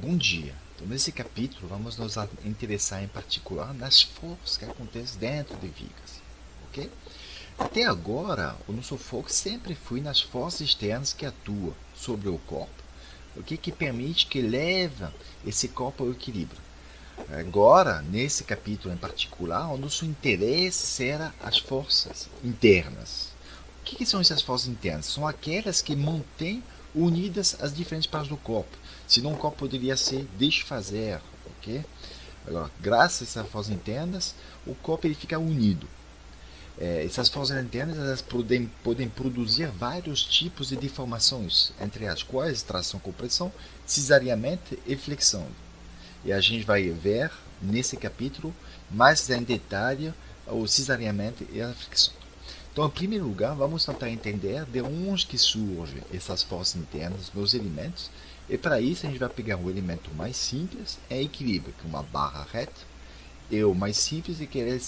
Bom dia. Então, nesse capítulo, vamos nos interessar em particular nas forças que acontecem dentro de vigas, ok? Até agora, o nosso foco sempre foi nas forças externas que atuam sobre o corpo, o que permite que leva esse corpo ao equilíbrio. Agora, nesse capítulo em particular, o nosso interesse será as forças internas. O que são essas forças internas? São aquelas que mantêm unidas as diferentes partes do corpo. Senão o corpo poderia se desfazer, ok? Agora, graças a essas forças internas, o corpo ele fica unido. Essas forças internas elas podem produzir vários tipos de deformações, entre as quais tração, compressão, cesariamento e flexão. E a gente vai ver nesse capítulo mais em detalhe o cesariamento e a flexão. Então, em primeiro lugar, vamos tentar entender de onde que surgem essas forças internas nos elementos. E para isso, a gente vai pegar o elemento mais simples, é equilíbrio, que é uma barra reta. E o mais simples é que ele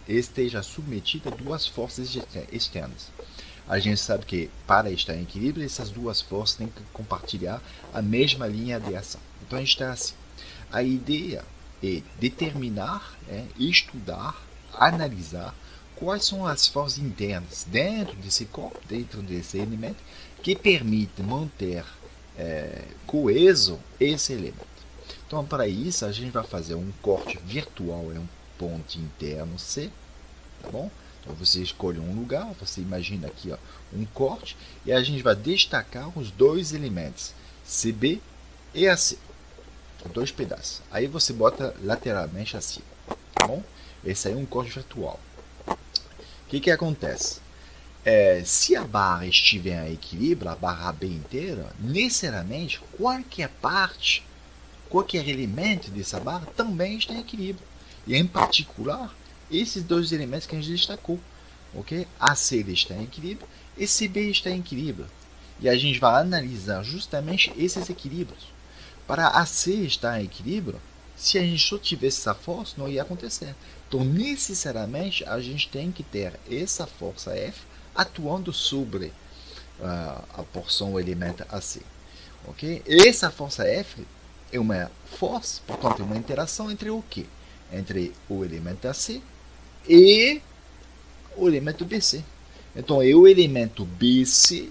esteja submetido a duas forças externas. A gente sabe que para estar em equilíbrio, essas duas forças têm que compartilhar a mesma linha de ação. Então, a gente está assim. A ideia é determinar, estudar, analisar quais são as forças internas dentro desse corpo, dentro desse elemento, que permitem manter coeso esse elemento. Então, para isso, a gente vai fazer um corte virtual em um ponto interno C, tá bom? Então, você escolhe um lugar, você imagina aqui ó, um corte, e a gente vai destacar os dois elementos, CB e AC. Dois pedaços. Aí você bota lateralmente assim, tá bom? Esse aí é um corte virtual. O que acontece? Se a barra estiver em equilíbrio, a barra B inteira, necessariamente qualquer parte, qualquer elemento dessa barra também está em equilíbrio. E em particular, esses dois elementos que a gente destacou. Okay? AC está em equilíbrio e CB está em equilíbrio. E a gente vai analisar justamente esses equilíbrios. Para AC estar em equilíbrio, se a gente só tivesse essa força, não ia acontecer. Então, necessariamente, a gente tem que ter essa força F atuando sobre a porção, o elemento AC. Okay? Essa força F é uma força, portanto, é uma interação entre o quê? Entre o elemento AC e o elemento BC. Então, é o elemento BC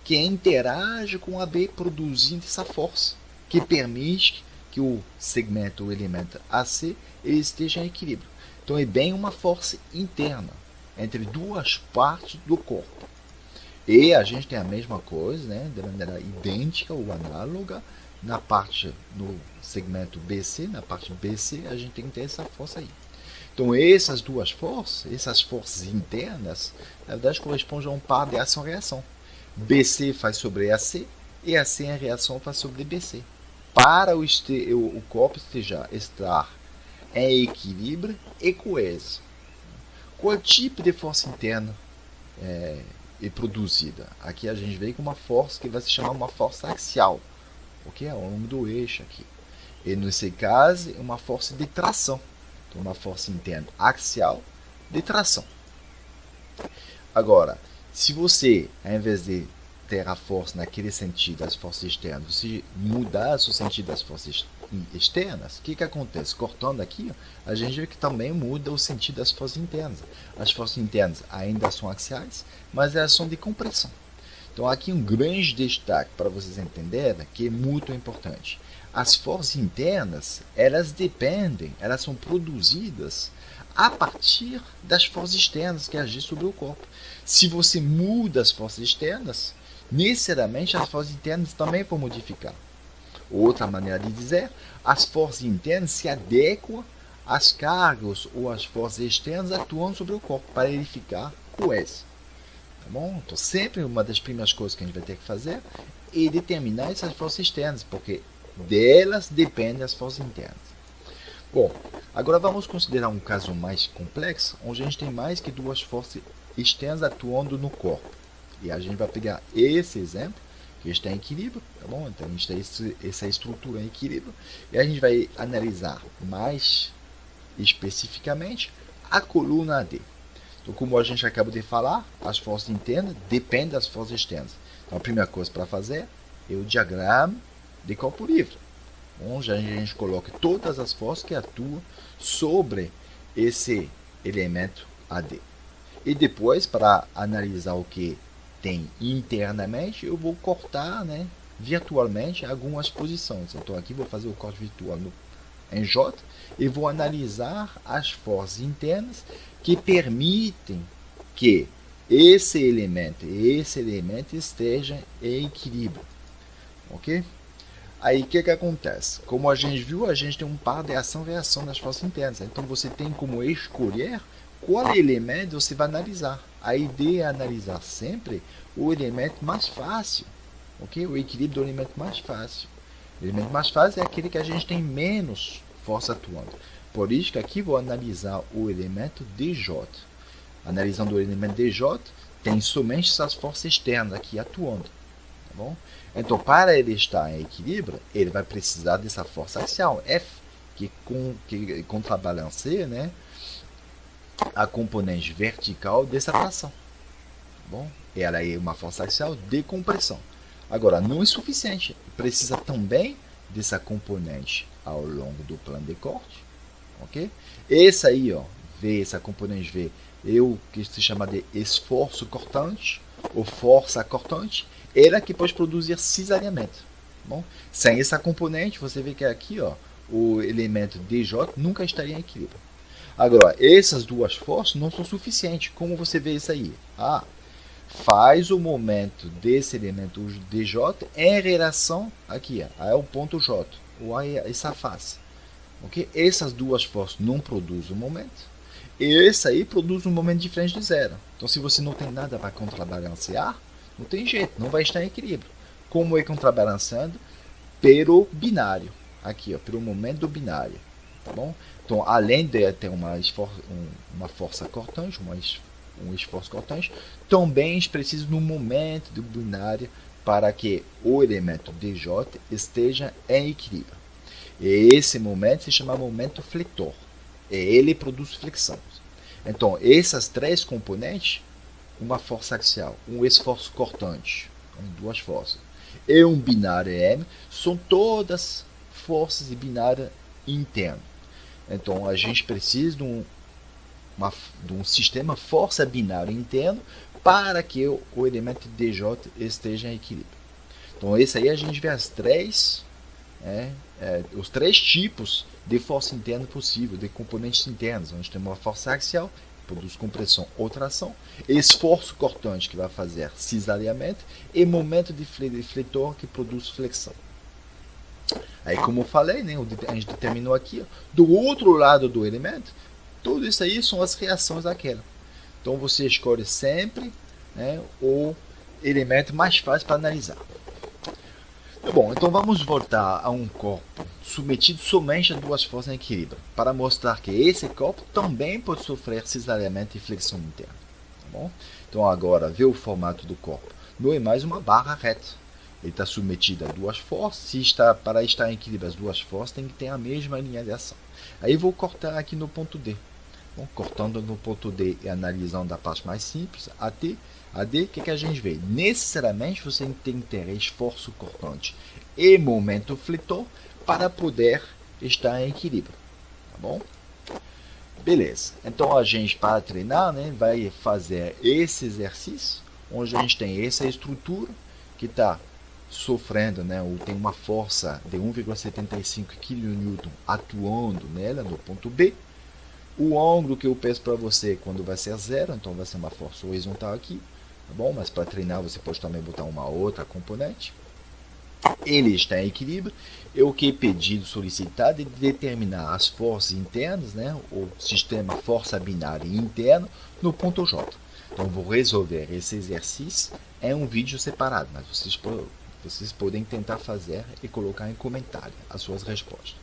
que interage com a B produzindo essa força, que permite que o segmento, o elemento AC, ele esteja em equilíbrio. Então, é bem uma força interna entre duas partes do corpo. E a gente tem a mesma coisa, né, de maneira idêntica ou análoga, na parte no segmento BC, na parte BC, a gente tem que ter essa força aí. Então, essas duas forças, essas forças internas, na verdade, correspondem a um par de ação-reação. BC faz sobre AC e AC em reação faz sobre BC. Para o corpo estar em equilíbrio e coeso. Qual tipo de força interna é produzida? Aqui a gente vê com uma força que vai se chamar uma força axial, ok? Ao longo do eixo aqui. E nesse caso, é uma força de tração. Então, uma força interna axial de tração. Agora, se você, ao invés de ter a força naquele sentido, as forças externas, você mudar o sentido das forças externas, o que acontece? Cortando aqui, a gente vê que também muda o sentido das forças internas. As forças internas ainda são axiais, mas elas são de compressão. Então, aqui um grande destaque para vocês entenderem, que é muito importante. As forças internas, elas dependem, elas são produzidas a partir das forças externas que agem sobre o corpo. Se você muda as forças externas, necessariamente as forças internas também vão modificar. Outra maneira de dizer, as forças internas se adequam às cargas ou às forças externas atuando sobre o corpo para ele ficar coeso. Tá bom? Então, sempre uma das primeiras coisas que a gente vai ter que fazer é determinar essas forças externas, porque delas dependem as forças internas. Bom, agora vamos considerar um caso mais complexo, onde a gente tem mais que duas forças externas atuando no corpo. E a gente vai pegar esse exemplo, que está em equilíbrio, tá bom? Então a gente tem essa estrutura em equilíbrio, e a gente vai analisar mais especificamente a coluna AD. Então, como a gente acabou de falar, as forças internas dependem das forças externas. Então, a primeira coisa para fazer é o diagrama de corpo livre. onde a gente coloca todas as forças que atuam sobre esse elemento AD. E depois, para analisar o que tem internamente, eu vou cortar, né, virtualmente algumas posições. Então aqui vou fazer o corte virtual em J e vou analisar as forças internas que permitem que esse elemento e esse elemento estejam em equilíbrio. Ok? Aí o que acontece? Como a gente viu, a gente tem um par de ação-reação nas forças internas. Então você tem como escolher qual elemento você vai analisar. A ideia é analisar sempre o elemento mais fácil. Ok? O equilíbrio do elemento mais fácil. O elemento mais fácil é aquele que a gente tem menos força atuando. Por isso que aqui vou analisar o elemento DJ. Analisando o elemento DJ, tem somente essas forças externas aqui atuando. Tá bom? Então, para ele estar em equilíbrio, ele vai precisar dessa força axial, F, que contrabalanceia, né, a componente vertical dessa tração. Tá bom? Ela é uma força axial de compressão. Agora, não é suficiente. Precisa também dessa componente ao longo do plano de corte. Ok? Esse aí, ó, V, essa componente V, que se chama de esforço cortante, ou força cortante, ela que pode produzir cisalhamento. Bom, sem essa componente, você vê que aqui, ó, o elemento DJ nunca estaria em equilíbrio. Agora, essas duas forças não são suficientes. Como você vê isso aí? Faz o momento desse elemento DJ em relação aqui, é o ponto J, ou essa face. Okay? Essas duas forças não produzem o momento. E esse aí produz um momento diferente de zero. Então, se você não tem nada para contrabalancear, não tem jeito, não vai estar em equilíbrio. Como é contrabalanceando? Pelo binário. Aqui, ó, pelo momento do binário. Tá bom? Então, além de ter uma força cortante, um esforço cortante, também é preciso no momento do binário para que o elemento DJ esteja em equilíbrio. E esse momento se chama momento fletor. E ele produz flexão. Então, essas três componentes, uma força axial, um esforço cortante, duas forças, e um binário M, são todas forças de binário interno. Então, a gente precisa de um sistema força binário interno para que o elemento DJ esteja em equilíbrio. Então, esse aí a gente vê os três tipos de força interna possível, de componentes internos. A gente tem uma força axial, que produz compressão ou tração, esforço cortante, que vai fazer cisalhamento, e momento de fletor, que produz flexão. Aí, como eu falei, né, a gente determinou aqui, ó, do outro lado do elemento, tudo isso aí são as reações daquela. Então, você escolhe sempre, né, o elemento mais fácil para analisar. Bom, então vamos voltar a um corpo submetido somente a duas forças em equilíbrio, para mostrar que esse corpo também pode sofrer cisalhamento e flexão interna. Tá bom? Então agora, vê o formato do corpo. Não é mais uma barra reta. Ele está submetido a duas forças. Para estar em equilíbrio as duas forças, tem que ter a mesma linha de ação. Aí vou cortar aqui no ponto D. Bom, cortando no ponto D e analisando a parte mais simples, AD, o que a gente vê? Necessariamente você tem que ter esforço cortante e momento fletor para poder estar em equilíbrio. Tá bom? Beleza. Então a gente, para treinar, né, vai fazer esse exercício, onde a gente tem essa estrutura que está sofrendo, né, ou tem uma força de 1,75 kN atuando nela, no ponto B. O ângulo que eu peço para você quando vai ser zero, então vai ser uma força horizontal aqui, tá bom? Mas para treinar você pode também botar uma outra componente. Ele está em equilíbrio. O que é pedido, solicitado, é determinar as forças internas, né? O sistema força binária interno no ponto J. Então vou resolver esse exercício em um vídeo separado, mas vocês podem tentar fazer e colocar em comentário as suas respostas.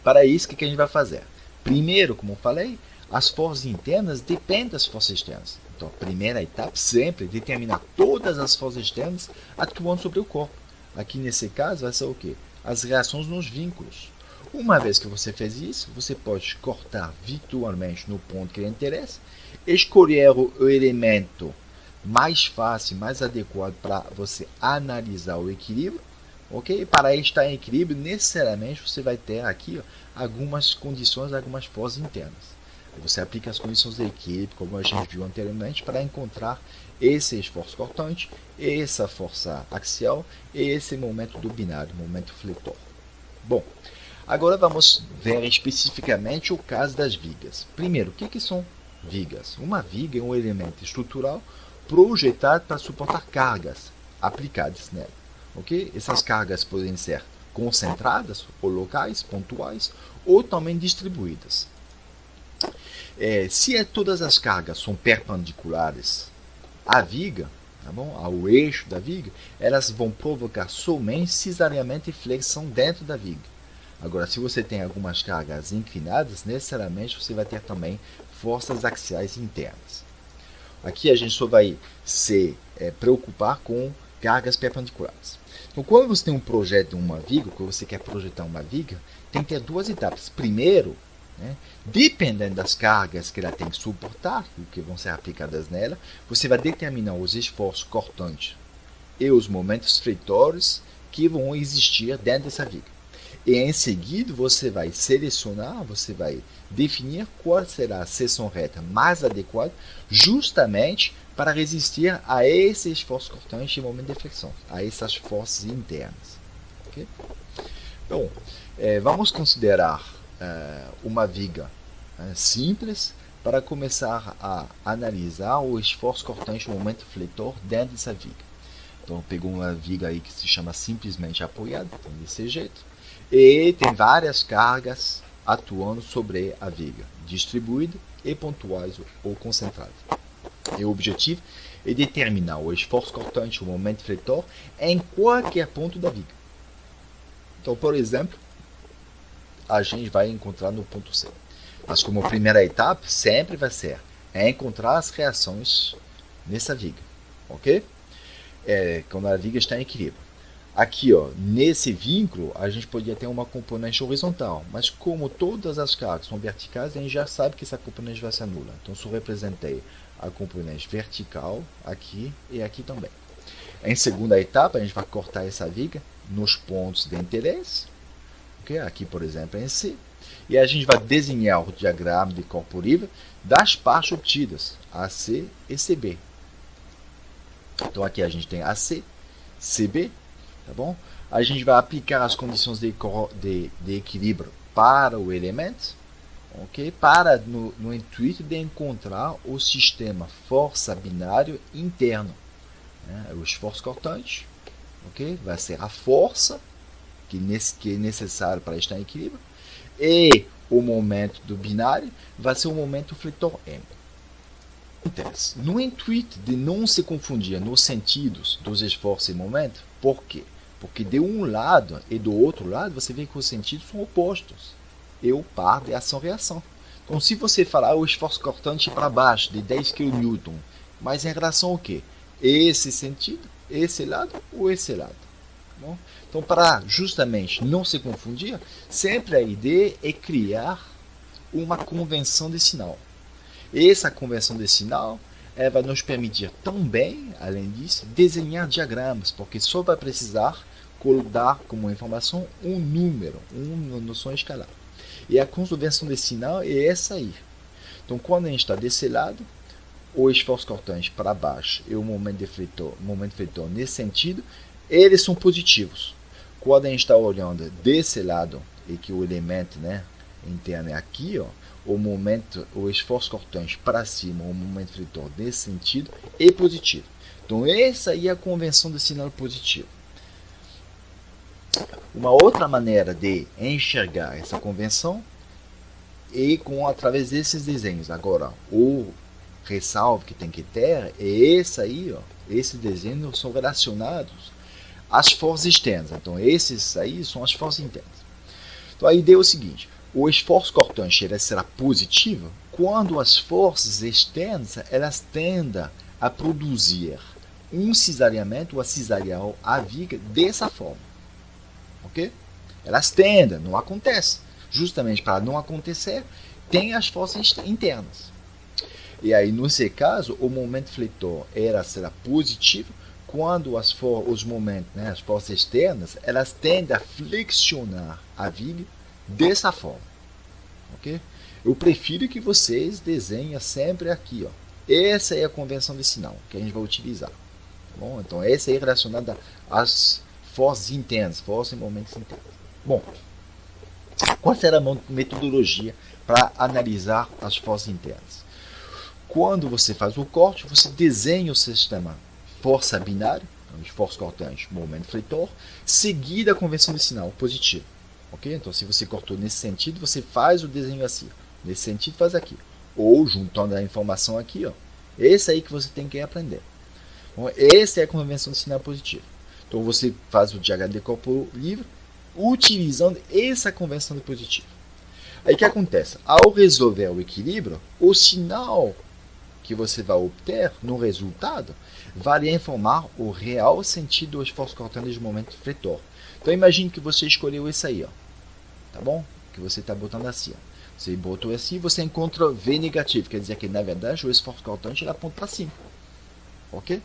Para isso, o que a gente vai fazer? Primeiro, como eu falei, as forças internas dependem das forças externas. Então, a primeira etapa sempre é determinar todas as forças externas atuando sobre o corpo. Aqui nesse caso vai ser o quê? As reações nos vínculos. Uma vez que você fez isso, você pode cortar virtualmente no ponto que lhe interessa, escolher o elemento mais fácil, mais adequado para você analisar o equilíbrio, Ok? Para estar em equilíbrio, necessariamente você vai ter aqui algumas condições, algumas forças internas. Você aplica as condições de equilíbrio, como a gente viu anteriormente, para encontrar esse esforço cortante, essa força axial e esse momento do binário, momento fletor. Bom, agora vamos ver especificamente o caso das vigas. Primeiro, o que são vigas? Uma viga é um elemento estrutural projetado para suportar cargas aplicadas nela. Okay? Essas cargas podem ser concentradas ou locais, pontuais, ou também distribuídas. Se todas as cargas são perpendiculares à viga, tá bom? Ao eixo da viga, elas vão provocar somente cesariamente flexão dentro da viga. Agora, se você tem algumas cargas inclinadas, necessariamente você vai ter também forças axiais internas. Aqui a gente só vai se preocupar com cargas perpendiculares. Então, quando você tem um projeto de uma viga, quando você quer projetar uma viga, tem que ter duas etapas. Primeiro, dependendo das cargas que ela tem que suportar, que vão ser aplicadas nela, você vai determinar os esforços cortantes e os momentos fletores que vão existir dentro dessa viga. E em seguida você vai selecionar, você vai definir qual será a seção reta mais adequada justamente para resistir a esse esforço cortante e momento de flexão, a essas forças internas. Okay? Bom, vamos considerar uma viga simples para começar a analisar o esforço cortante e o momento fletor dentro dessa viga. Então, pegou uma viga aí que se chama simplesmente apoiada, então, desse jeito, e tem várias cargas atuando sobre a viga, distribuídas e pontuais ou concentradas. E o objetivo é determinar o esforço cortante e o momento fletor em qualquer ponto da viga. Então, por exemplo, a gente vai encontrar no ponto C. Mas como primeira etapa, sempre vai ser encontrar as reações nessa viga. Ok? Quando a viga está em equilíbrio. Aqui, nesse vínculo, a gente poderia ter uma componente horizontal, mas como todas as cargas são verticais, a gente já sabe que essa componente vai ser nula. Então, só representei a componente vertical aqui e aqui também. Em segunda etapa, a gente vai cortar essa viga nos pontos de interesse. Okay? Aqui, por exemplo, em C. E a gente vai desenhar o diagrama de corpo livre das partes obtidas, AC e CB. Então, aqui a gente tem AC, CB. Tá bom? A gente vai aplicar as condições de equilíbrio para o elemento, okay? Para no intuito de encontrar o sistema força binário interno. O esforço cortante, okay? Vai ser a força que é necessário para estar em equilíbrio, e o momento do binário vai ser o momento fletor M. No intuito de não se confundir nos sentidos dos esforços e momento, por quê? Porque de um lado e do outro lado você vê que os sentidos são opostos. E o par de ação-reação. Então, se você falar o esforço cortante para baixo de 10 kN, mas em relação ao quê? Esse sentido, esse lado ou esse lado? Bom, então, para justamente não se confundir, sempre a ideia é criar uma convenção de sinal. Essa convenção de sinal vai nos permitir também, além disso, desenhar diagramas, porque só vai precisar dar como informação um número, uma noção escalar. E a convenção de sinal é essa aí. Então, quando a gente está desse lado, o esforço cortante para baixo e o momento fletor nesse sentido, eles são positivos. Quando a gente está olhando desse lado, e que o elemento interno é aqui, o esforço cortante para cima, o momento fletor nesse sentido, é positivo. Então, essa aí é a convenção do sinal positivo. Uma outra maneira de enxergar essa convenção é através desses desenhos. Agora, o ressalvo que tem que ter é esse aí, esses desenhos são relacionados às forças externas. Então, esses aí são as forças internas. Então, a ideia é o seguinte: o esforço cortante será positivo quando as forças externas elas tendem a produzir um cesariamento ou a cesarial à viga dessa forma. Ok? Elas tendem, não acontece. Justamente para não acontecer, tem as forças internas. E aí, nesse caso, o momento fletor será positivo quando os momentos, né, as forças externas, elas tendem a flexionar a viga dessa forma. Ok? Eu prefiro que vocês desenhem sempre aqui. Ó. Essa é a convenção de sinal que a gente vai utilizar. Tá bom? Então, essa é relacionada às forças internas, forças em momentos internos. Bom, qual será a metodologia para analisar as forças internas? Quando você faz o corte, você desenha o sistema força binária, então, esforço cortante, momento fletor, seguida a convenção de sinal positivo. Okay? Então, se você cortou nesse sentido, você faz o desenho assim. Nesse sentido, faz aqui. Ou, juntando a informação aqui, ó, esse aí que você tem que aprender. Então, essa é a convenção de sinal positivo. Então, você faz o diagrama de corpo livre, utilizando essa convenção de positivo. Aí o que acontece? Ao resolver o equilíbrio, o sinal que você vai obter no resultado vai informar o real sentido do esforço cortante de momento fletor. Então imagine que você escolheu isso aí, ó. Tá bom? Que você está botando assim, ó. Você botou assim, você encontra V negativo, quer dizer que na verdade o esforço cortante ele aponta para cima. Ok?